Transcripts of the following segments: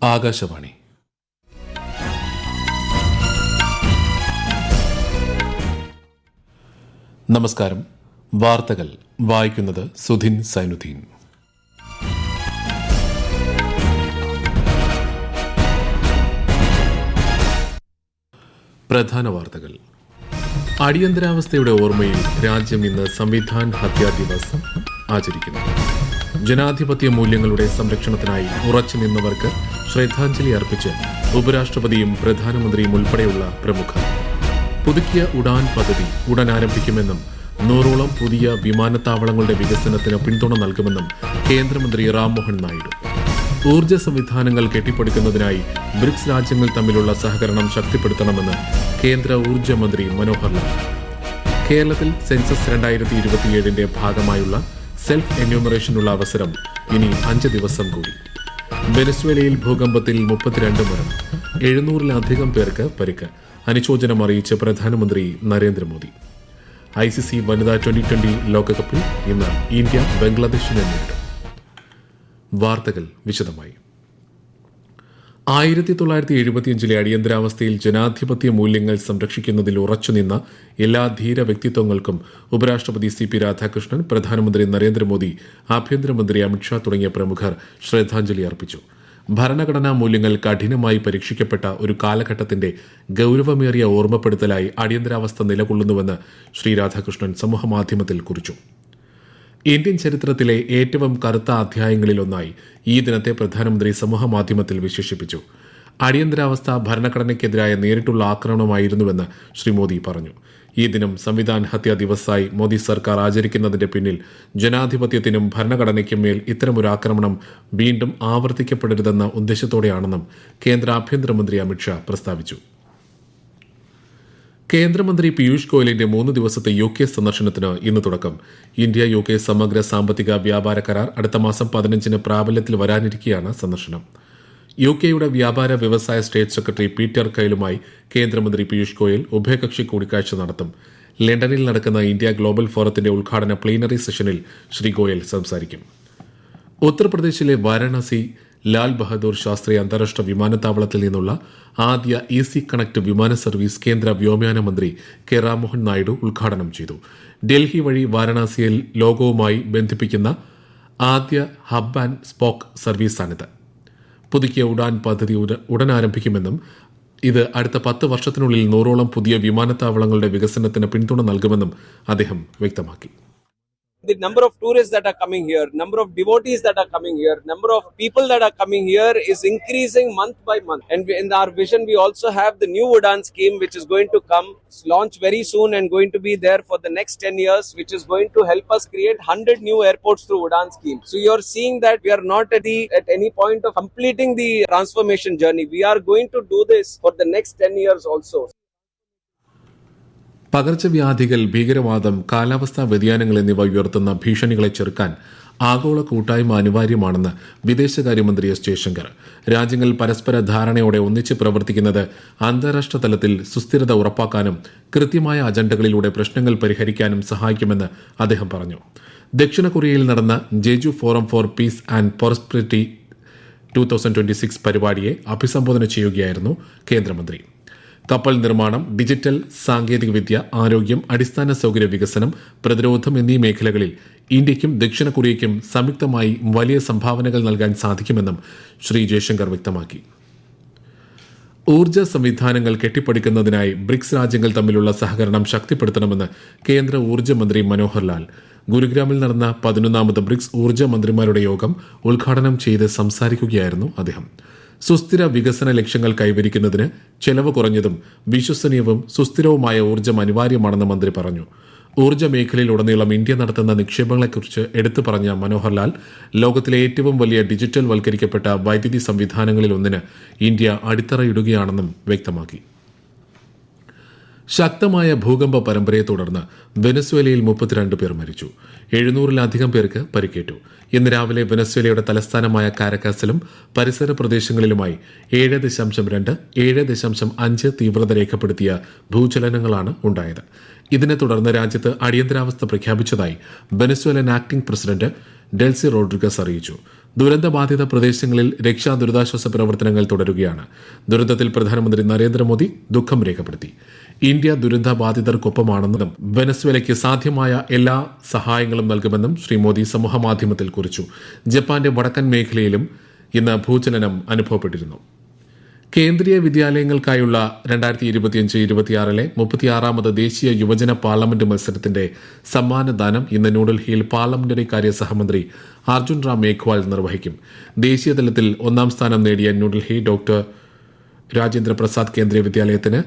ആകാശവാണി. നമസ്കാരം. വാർത്തകൾ വായിക്കുന്നത് സുധിൻ സൈനുദ്ദീൻ. പ്രധാന വാർത്തകൾ. അടിയന്തരാവസ്ഥയുടെ ഓർമ്മയിൽ രാജ്യം ഇന്ന് സംവിധാൻ ഹത്യാ ദിവസ് ആചരിക്കുന്നു. ജനാധിപത്യ മൂല്യങ്ങളുടെ സംരക്ഷണത്തിനായി ഉറച്ചു നിന്നവർക്ക് ശ്രദ്ധാഞ്ജലി അർപ്പിച്ച് ഉപരാഷ്ട്രപതിയും പ്രധാനമന്ത്രിയും ഉൾപ്പെടെയുള്ള പ്രമുഖർ. പുതുക്കിയ ഉഡാൻ പദ്ധതി ഉടൻ ആരംഭിക്കുമെന്നും 100ഓളം പുതിയ വിമാനത്താവളങ്ങളുടെ വികസനത്തിന് പിന്തുണ നൽകുമെന്നും കേന്ദ്രമന്ത്രി റാംമോഹൻ നായിഡു. ഊർജ്ജ സംവിധാനങ്ങൾ കെട്ടിപ്പടുക്കുന്നതിനായി ബ്രിക്സ് രാജ്യങ്ങൾ തമ്മിലുള്ള സഹകരണം ശക്തിപ്പെടുത്തണമെന്ന് കേന്ദ്ര ഊർജ്ജ മന്ത്രി മനോഹർ ലാൽ. കേരളത്തിൽ സെൻസസ് 2027ന്റെ ഭാഗമായുള്ള സെൽഫ് എന്യൂമറേഷനുള്ള അവസരം ഇനി 5 ദിവസം കൂടി. വെനസ്വേലയിൽ ഭൂകമ്പത്തിൽ 32 മരണം, 700-ലധികം പേർക്ക് പരിക്ക്. അനുശോചനം അറിയിച്ച് പ്രധാനമന്ത്രി നരേന്ദ്രമോദി. ICC വനിതാ 2020 ലോകകപ്പിൽ ഇന്ന് ഇന്ത്യ ബംഗ്ലാദേശിനെ നേരിടും. വാർത്തകൾ വിശദമായി. 1975 അടിയന്തരാവസ്ഥയിൽ ജനാധിപത്യ മൂല്യങ്ങൾ സംരക്ഷിക്കുന്നതിൽ ഉറച്ചുനിന്ന എല്ലാ ധീര വ്യക്തിത്വങ്ങൾക്കും ഉപരാഷ്ട്രപതി CP രാധാകൃഷ്ണൻ, പ്രധാനമന്ത്രി നരേന്ദ്രമോദി, ആഭ്യന്തരമന്ത്രി അമിത്ഷാ തുടങ്ങിയ പ്രമുഖർ ശ്രദ്ധാഞ്ജലി അർപ്പിച്ചു. ഭരണഘടനാ മൂല്യങ്ങൾ കഠിനമായി പരീക്ഷിക്കപ്പെട്ട ഒരു കാലഘട്ടത്തിന്റെ ഗൌരവമേറിയ ഓർമ്മപ്പെടുത്തലായി അടിയന്തരാവസ്ഥ നിലകൊള്ളുന്നുവെന്ന് ശ്രീ രാധാകൃഷ്ണൻ സമൂഹമാധ്യമത്തിൽ കുറിച്ചു. ഇന്ത്യൻ ചരിത്രത്തിലെ ഏറ്റവും കറുത്ത അധ്യായങ്ങളിലൊന്നായി ഈ ദിനത്തെ പ്രധാനമന്ത്രി സമൂഹമാധ്യമത്തിൽ വിശേഷിപ്പിച്ചു. അടിയന്തരാവസ്ഥ ഭരണഘടനയ്ക്കെതിരായ നേരിട്ടുള്ള ആക്രമണമായിരുന്നുവെന്ന് ശ്രീ മോദി പറഞ്ഞു. ഈ ദിനം സംവിധാൻ ഹത്യാ ദിവസായി മോദി സർക്കാർ ആചരിക്കുന്നതിന്റെ പിന്നിൽ ജനാധിപത്യത്തിനും ഭരണഘടനയ്ക്കും മേൽ ഇത്തരമൊരു ആക്രമണം വീണ്ടും ആവർത്തിക്കപ്പെടരുതെന്ന ഉദ്ദേശത്തോടെയാണെന്നും കേന്ദ്ര ആഭ്യന്തരമന്ത്രി അമിത്ഷാ പ്രസ്താവിച്ചു. കേന്ദ്രമന്ത്രി പീയൂഷ് ഗോയലിന്റെ 3 ദിവസത്തെ UK സന്ദർശനത്തിന് ഇന്ന് തുടക്കം. ഇന്ത്യ UK സമഗ്ര സാമ്പത്തിക വ്യാപാര കരാർ അടുത്ത മാസം 15-ന് പ്രാബല്യത്തിൽ വരാനിരിക്കെയാണ് സന്ദർശനം. UKയുടെ വ്യാപാര വ്യവസായ സ്റ്റേറ്റ് സെക്രട്ടറി പീറ്റർ കൈലുമായി കേന്ദ്രമന്ത്രി പീയൂഷ് ഗോയൽ ഉഭയകക്ഷി കൂടിക്കാഴ്ച നടത്തും. ലണ്ടനിൽ നടക്കുന്ന ഇന്ത്യ ഗ്ലോബൽ ഫോറത്തിന്റെ ഉദ്ഘാടന പ്ലീനറി സെഷനിൽ ശ്രീ ഗോയൽ സംസാരിക്കും. ഉത്തർപ്രദേശിലെ വാരാണസി ലാൽ ബഹദൂർ ശാസ്ത്രി അന്താരാഷ്ട്ര വിമാനത്താവളത്തിൽ നിന്നുള്ള ആദ്യ EC കണക്ട് വിമാന സർവീസ് കേന്ദ്ര വ്യോമയാന മന്ത്രി കെ റാംമോഹൻ നായിഡു ഉദ്ഘാടനം ചെയ്തു. ഡൽഹി വഴി വാരാണസിയിൽ ലോകവുമായി ബന്ധിപ്പിക്കുന്ന ആദ്യ ഹബ് ആൻഡ് സ്പോക്ക് സർവീസാണിത്. പുതുക്കിയ ഉഡാൻ പദ്ധതി ഉടൻ ആരംഭിക്കുമെന്നും ഇത് അടുത്ത 10 വർഷത്തിനുള്ളിൽ 100ഓളം പുതിയ വിമാനത്താവളങ്ങളുടെ വികസനത്തിന് പിന്തുണ നൽകുമെന്നും അദ്ദേഹം വ്യക്തമാക്കി. The number of tourists that are coming here, number of devotees that are coming here, number of people that are coming here is increasing month by month. And in our vision, we also have the new Udan scheme, which is going to come, launch very soon and going to be there for the next 10 years, which is going to help us create 100 new airports through Udan scheme. So you're seeing that we are not at any point of completing the transformation journey. We are going to do this for the next 10 years also. പകർച്ചവ്യാധികൾ, ഭീകരവാദം, കാലാവസ്ഥാ വ്യതിയാനങ്ങൾ എന്നിവ ഉയർത്തുന്ന ഭീഷണികളെ ചെറുക്കാൻ ആഗോള കൂട്ടായ്മ അനിവാര്യമാണെന്ന് വിദേശകാര്യമന്ത്രി S. ജയശങ്കർ. രാജ്യങ്ങൾ പരസ്പര ധാരണയോടെ ഒന്നിച്ച് പ്രവർത്തിക്കുന്നത് അന്താരാഷ്ട്ര തലത്തിൽ സുസ്ഥിരത ഉറപ്പാക്കാനും കൃത്യമായ അജണ്ടകളിലൂടെ പ്രശ്നങ്ങൾ പരിഹരിക്കാനും സഹായിക്കുമെന്ന് അദ്ദേഹം പറഞ്ഞു. ദക്ഷിണ കൊറിയയിൽ നടന്ന Jeju forum four piece and prosperity 2026 പരിപാടിയെ അഭിസംബോധന ചെയ്യുകയായിരുന്നു കേന്ദ്രമന്ത്രി. കപ്പൽ നിർമ്മാണം, ഡിജിറ്റൽ സാങ്കേതികവിദ്യ, ആരോഗ്യം, അടിസ്ഥാന സൌകര്യ വികസനം, പ്രതിരോധം എന്നീ മേഖലകളിൽ ഇന്ത്യയ്ക്കും ദക്ഷിണ കൊറിയയ്ക്കും സംയുക്തമായി വലിയ സംഭാവനകൾ നൽകാൻ സാധിക്കുമെന്നും ശ്രീ ജയശങ്കർ വ്യക്തമാക്കി. ഊർജ്ജ സംവിധാനങ്ങൾ കെട്ടിപ്പടുക്കുന്നതിനായി ബ്രിക്സ് രാജ്യങ്ങൾ തമ്മിലുള്ള സഹകരണം ശക്തിപ്പെടുത്തണമെന്ന് കേന്ദ്ര ഊർജ്ജ മന്ത്രി മനോഹർ ലാൽ. ഗുരുഗ്രാമിൽ നടന്ന 11ാമത് ബ്രിക്സ് ഊർജ്ജ മന്ത്രിമാരുടെ യോഗം ഉദ്ഘാടനം ചെയ്ത് സംസാരിക്കുകയായിരുന്നു അദ്ദേഹം. സുസ്ഥിര വികസന ലക്ഷ്യങ്ങൾ കൈവരിക്കുന്നതിന് ചെലവ് കുറഞ്ഞതും വിശ്വസനീയവും സുസ്ഥിരവുമായ ഊർജ്ജം അനിവാര്യമാണെന്ന് മന്ത്രി പറഞ്ഞു. ഊർജ്ജ മേഖലയിലുടനീളം ഇന്ത്യ നടത്തുന്ന നിക്ഷേപങ്ങളെക്കുറിച്ച് എടുത്തു പറഞ്ഞ മനോഹർ ലാൽ, ലോകത്തിലെ ഏറ്റവും വലിയ ഡിജിറ്റൽ വൽക്കരിക്കപ്പെട്ട വൈദ്യുതി സംവിധാനങ്ങളിലൊന്നിന് ഇന്ത്യ അടിത്തറയിടുകയാണെന്നും വ്യക്തമാക്കി. ശക്തമായ ഭൂകമ്പ പരമ്പരയെ തുടർന്ന് വെനസ്വേലയിൽ 32 പേർ മരിച്ചു, 700-ലധികം പേർക്ക് പരിക്കേറ്റു. ഇന്ന് രാവിലെ വെനസ്വേലയുടെ തലസ്ഥാനമായ കാരക്കാസിലും പരിസര പ്രദേശങ്ങളിലുമായി 7.2, 7.5 തീവ്രത രേഖപ്പെടുത്തിയ ഭൂചലനങ്ങളാണ് ഉണ്ടായത്. ഇതിനെ തുടർന്ന് രാജ്യത്ത് അടിയന്തരാവസ്ഥ പ്രഖ്യാപിച്ചതായി Venezuelan acting president Delcy Rodriguez അറിയിച്ചു. ദുരന്തബാധിത പ്രദേശങ്ങളിൽ രക്ഷാ ദുരിതാശ്വാസ പ്രവർത്തനങ്ങൾ തുടരുകയാണ്. ദുരന്തത്തിൽ പ്രധാനമന്ത്രി നരേന്ദ്രമോദി ദുഃഖം രേഖപ്പെടുത്തി. ഇന്ത്യ ദുരന്തബാധിതർക്കൊപ്പമാണെന്നും വെനസ്വേലയ്ക്ക് സാധ്യമായ എല്ലാ സഹായങ്ങളും നൽകുമെന്നും ശ്രീ മോദി സമൂഹമാധ്യമത്തിൽ കുറിച്ചു. ജപ്പാന്റെ വടക്കൻ മേഖലയിലും ഇന്ന് ഭൂചലനം അനുഭവപ്പെട്ടിരുന്നു. കേന്ദ്രീയ വിദ്യാലയങ്ങൾക്കായുള്ള 2025-26 36ാമത് ദേശീയ യുവജന പാർലമെന്റ് മത്സരത്തിന്റെ സമ്മാനദാനം ഇന്ന് ന്യൂഡൽഹിയിൽ പാർലമെന്ററി കാര്യ സഹമന്ത്രി അർജുൻ റാം മേഘ്വാൾ നിർവഹിക്കും. ദേശീയതലത്തിൽ 1ാം സ്ഥാനം നേടിയ ന്യൂഡൽഹി ഡോക്ടർ രാജേന്ദ്ര പ്രസാദ് കേന്ദ്രീയ വിദ്യാലയത്തിന്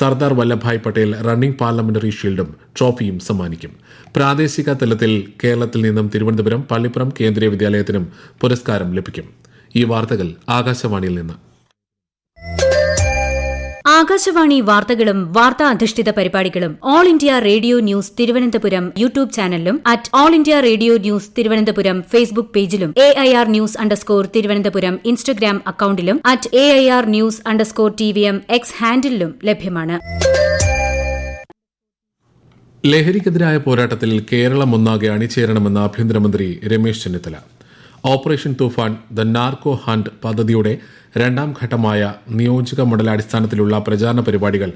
സർദാർ വല്ലഭായ് പട്ടേൽ റണ്ണിംഗ് പാർലമെന്ററി ഷീൽഡും ട്രോഫിയും സമ്മാനിക്കും. പ്രാദേശിക തലത്തിൽ കേരളത്തിൽ നിന്നും തിരുവനന്തപുരം പള്ളിപ്പുറം കേന്ദ്രീയ വിദ്യാലയത്തിനും പുരസ്കാരം ലഭിക്കും. ഈ വാർത്തകൾ ആകാശവാണിയിൽ നിന്ന്. ആകാശവാണി വാർത്തകളും വാർത്താ അധിഷ്ഠിത പരിപാടികളും All India Radio News Thiruvananthapuram YouTube ചാനലിലും All India Radio News Thiruvananthapuram Facebook പേജിലും AIR ന്യൂസ് _ ഇൻസ്റ്റഗ്രാം അക്കൌണ്ടിലും AIR ന്യൂസ് _ TVM എക്സ് ഹാൻഡിലും ലഭ്യമാണ്. ലഹരിക്കെതിരായ പോരാട്ടത്തിൽ കേരളം ഒന്നാകെ അണിചേരണമെന്ന് ആഭ്യന്തരമന്ത്രി Ramesh Chennithala. Operation Toofan the narco hunt പദ്ധതിയുടെ 2ാം ഘട്ടമായ നിയോജക മണ്ഡലാടിസ്ഥാനത്തിലുള്ള പ്രചാരണ പരിപാടികൾ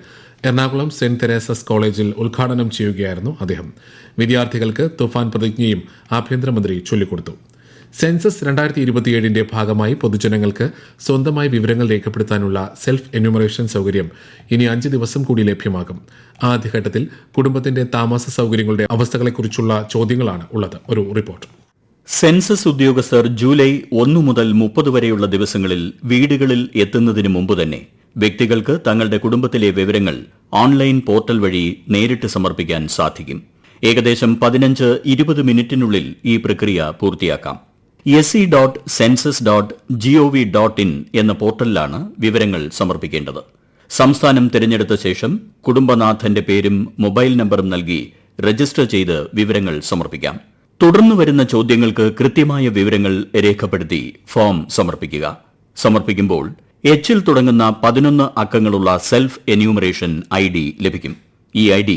എറണാകുളം സെന്റ് തെരേസസ് കോളേജിൽ ഉദ്ഘാടനം ചെയ്യുകയായിരുന്നു അദ്ദേഹം. വിദ്യാർത്ഥികൾക്ക് തുഫാൻ പ്രതിജ്ഞയും ആഭ്യന്തരമന്ത്രി ചൊല്ലിക്കൊടുത്തു. സെൻസസ് 2027ന്റെ ഭാഗമായി പൊതുജനങ്ങൾക്ക് സ്വന്തമായി വിവരങ്ങൾ രേഖപ്പെടുത്താനുള്ള സെൽഫ് എന്യൂമറേഷൻ സൌകര്യം ഇനി 5 ദിവസം കൂടി ലഭ്യമാകും. ആദ്യഘട്ടത്തിൽ കുടുംബത്തിന്റെ താമസ സൌകര്യങ്ങളുടെ അവസ്ഥകളെക്കുറിച്ചുള്ള ചോദ്യങ്ങളാണ് ഉള്ളത്. ഒരു റിപ്പോർട്ട്. സെൻസസ് ഉദ്യോഗസ്ഥർ ജൂലൈ 1 മുതൽ 30 വരെയുള്ള ദിവസങ്ങളിൽ വീടുകളിൽ എത്തുന്നതിന് മുമ്പ് തന്നെ വ്യക്തികൾക്ക് തങ്ങളുടെ കുടുംബത്തിലെ വിവരങ്ങൾ ഓൺലൈൻ പോർട്ടൽ വഴി നേരിട്ട് സമർപ്പിക്കാൻ സാധിക്കും. ഏകദേശം 15-20 മിനിറ്റിനുള്ളിൽ ഈ പ്രക്രിയ പൂർത്തിയാക്കാം. se.census.gov.in എന്ന പോർട്ടലിലാണ് വിവരങ്ങൾ സമർപ്പിക്കേണ്ടത്. സംസ്ഥാനം തിരഞ്ഞെടുത്ത ശേഷം കുടുംബനാഥന്റെ പേരും മൊബൈൽ നമ്പറും നൽകി രജിസ്റ്റർ ചെയ്ത് വിവരങ്ങൾ സമർപ്പിക്കാം. തുടർന്നു വരുന്ന ചോദ്യങ്ങൾക്ക് കൃത്യമായ വിവരങ്ങൾ രേഖപ്പെടുത്തി ഫോം സമർപ്പിക്കുക. സമർപ്പിക്കുമ്പോൾ Hൽ തുടങ്ങുന്ന 11 അക്കങ്ങളുള്ള സെൽഫ് എന്യൂമറേഷൻ ID ലഭിക്കും. ഈ ID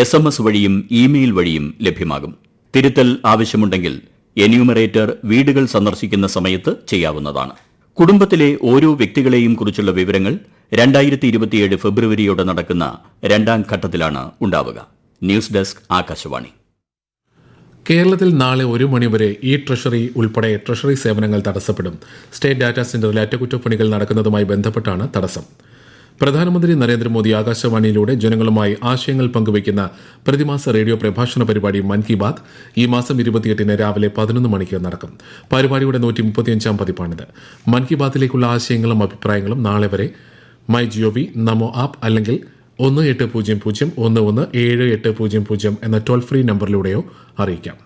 SMS വഴിയും ഇമെയിൽ വഴിയും ലഭ്യമാകും. തിരുത്തൽ ആവശ്യമുണ്ടെങ്കിൽ എന്യൂമറേറ്റർ വീടുകൾ സന്ദർശിക്കുന്ന സമയത്ത് ചെയ്യാവുന്നതാണ്. കുടുംബത്തിലെ ഓരോ വ്യക്തികളെയും കുറിച്ചുള്ള വിവരങ്ങൾ 2027 ഫെബ്രുവരിയോടെ നടക്കുന്ന 2ാം ഘട്ടത്തിലാണ് ഉണ്ടാവുക. News desk Akashvani. കേരളത്തിൽ നാളെ 1 മണിവരെ ട്രഷറി ഉൾപ്പെടെ ട്രഷറി സേവനങ്ങൾ തടസ്സപ്പെടും. സ്റ്റേറ്റ് ഡാറ്റാ സെന്ററിൽ അറ്റകുറ്റപ്പണികൾ നടക്കുന്നതുമായി ബന്ധപ്പെട്ടാണ് തടസ്സം. പ്രധാനമന്ത്രി നരേന്ദ്രമോദി ആകാശവാണിയിലൂടെ ജനങ്ങളുമായി ആശയങ്ങൾ പങ്കുവയ്ക്കുന്ന പ്രതിമാസ റേഡിയോ പ്രഭാഷണ പരിപാടി മൻ കി ബാത് ഈ മാസം 28 രാവിലെ 11 മണിക്ക് നടക്കും. പരിപാടിയുടെ 135ാം പതിപ്പാണിത്. മൻ കി ബാത്തിലേക്കുള്ള ആശയങ്ങളും അഭിപ്രായങ്ങളും നാളെ വരെ മൈ ജിഒവി, നമോ ആപ്പ് അല്ലെങ്കിൽ 1800-117800 എന്ന ടോൾ ഫ്രീ നമ്പറിലൂടെയോ അറിയിക്കാം.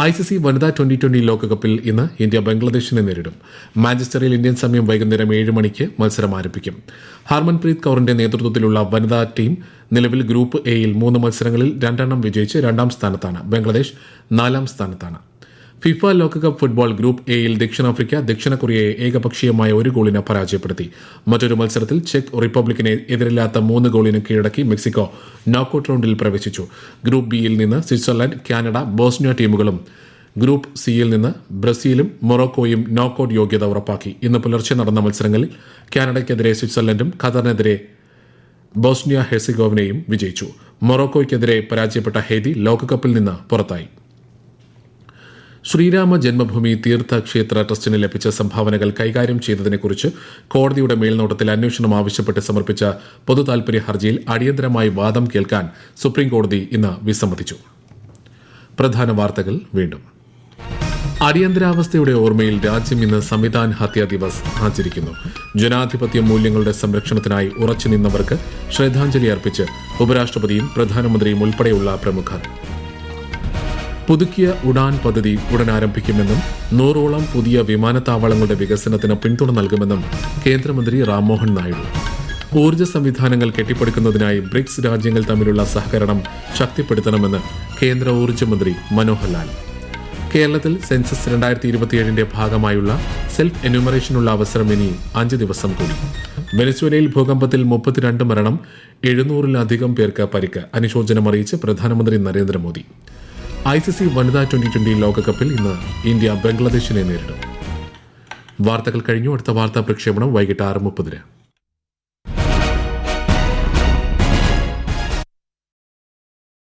ICC വനിതാ 2020 ലോകകപ്പിൽ ഇന്ന് ഇന്ത്യ ബംഗ്ലാദേശിനെ നേരിടും. മാഞ്ചസ്റ്ററിൽ ഇന്ത്യൻ സമയം വൈകുന്നേരം 7 മണിക്ക് മത്സരം ആരംഭിക്കും. ഹർമൻപ്രീത് കൌറിന്റെ നേതൃത്വത്തിലുള്ള വനിതാ ടീം നിലവിൽ ഗ്രൂപ്പ് എയിൽ 3 മത്സരങ്ങളിൽ 2 വിജയിച്ച് 2ാം സ്ഥാനത്താണ്. ബംഗ്ലാദേശ് 4ാം സ്ഥാനത്താണ്. ഫിഫ ലോകകപ്പ് ഫുട്ബോൾ ഗ്രൂപ്പ് എയിൽ ദക്ഷിണാഫ്രിക്ക ദക്ഷിണ കൊറിയയെ ഏകപക്ഷീയമായ 1 ഗോളിന് പരാജയപ്പെടുത്തി. മറ്റൊരു മത്സരത്തിൽ ചെക്ക് റിപ്പബ്ലിക്കിനെ എതിരില്ലാത്ത 3 ഗോളിന് കീഴടക്കി മെക്സിക്കോ നോക്കൌട്ട് റൌണ്ടിൽ പ്രവേശിച്ചു. ഗ്രൂപ്പ് ബിയിൽ നിന്ന് സ്വിറ്റ്സർലൻഡ്, കാനഡ, ബോസ്നിയ ടീമുകളും ഗ്രൂപ്പ് സിയിൽ നിന്ന് ബ്രസീലും മൊറോക്കോയും നോക്കൌട്ട് യോഗ്യത ഉറപ്പാക്കി. ഇന്ന് പുലർച്ചെ നടന്ന മത്സരങ്ങളിൽ കാനഡയ്ക്കെതിരെ സ്വിറ്റ്സർലൻഡും ഖത്തറിനെതിരെ ബോസ്നിയ ഹെർസിഗോവിനയും വിജയിച്ചു. മൊറോക്കോയ്ക്കെതിരെ പരാജയപ്പെട്ട ഹെയ്തി ലോകകപ്പിൽ നിന്ന് പുറത്തായി. ശ്രീരാമ ജന്മഭൂമി തീർത്ഥക്ഷേത്ര ട്രസ്റ്റിന് ലഭിച്ച സംഭാവനകൾ കൈകാര്യം ചെയ്തതിനെക്കുറിച്ച് കോടതിയുടെ മേൽനോട്ടത്തിൽ അന്വേഷണം ആവശ്യപ്പെട്ട് സമർപ്പിച്ച പൊതുതാൽപര്യ ഹർജിയിൽ അടിയന്തരമായി വാദം കേൾക്കാൻ സുപ്രീംകോടതി ഇന്ന് വിസമ്മതിച്ചു. പ്രധാന വാർത്തകൾ വീണ്ടും. അടിയന്തരാവസ്ഥയുടെ ഓർമ്മയിൽ രാജ്യം ഇന്ന് സംവിധാൻ ഹത്യാ ദിവസ് ആചരിക്കുന്നു. ജനാധിപത്യ മൂല്യങ്ങളുടെ സംരക്ഷണത്തിനായി ഉറച്ചുനിന്നവർക്ക് ശ്രദ്ധാഞ്ജലി അർപ്പിച്ച് ഉപരാഷ്ട്രപതിയും പ്രധാനമന്ത്രിയും ഉൾപ്പെടെയുള്ള പ്രമുഖർ. പുതുക്കിയ ഉഡാൻ പദ്ധതി ഉടൻ ആരംഭിക്കുമെന്നും 100ഓളം പുതിയ വിമാനത്താവളങ്ങളുടെ വികസനത്തിന് പിന്തുണ നൽകുമെന്നും കേന്ദ്രമന്ത്രി റാംമോഹൻ നായിഡു. ഊർജ്ജ സംവിധാനങ്ങൾ കെട്ടിപ്പടുക്കുന്നതിനായി ബ്രിക്സ് രാജ്യങ്ങൾ തമ്മിലുള്ള സഹകരണം ശക്തിപ്പെടുത്തണമെന്ന് കേന്ദ്ര ഊർജ്ജമന്ത്രി മനോഹർ ലാൽ. കേരളത്തിൽ സെൻസസ് 2027ന്റെ ഭാഗമായുള്ള സെൽഫ് എന്യൂമറേഷനുള്ള അവസരം ഇനി 5 ദിവസം കൂടി. വെനസ്വേലയിൽ ഭൂകമ്പത്തിൽ 32 മരണം, 700-ലധികം പേർക്ക് പരിക്ക്. അനുശോചനം അറിയിച്ച് പ്രധാനമന്ത്രി നരേന്ദ്രമോദി. ICC വനിതാ 2020 ലോകകപ്പിൽ ഇന്ന് ഇന്ത്യ ബംഗ്ലാദേശിനെ നേരിടും. വാർത്തകൾ കഴിഞ്ഞു. അടുത്ത വാർത്താ പ്രക്ഷേപണം വൈകിട്ട് 6:30.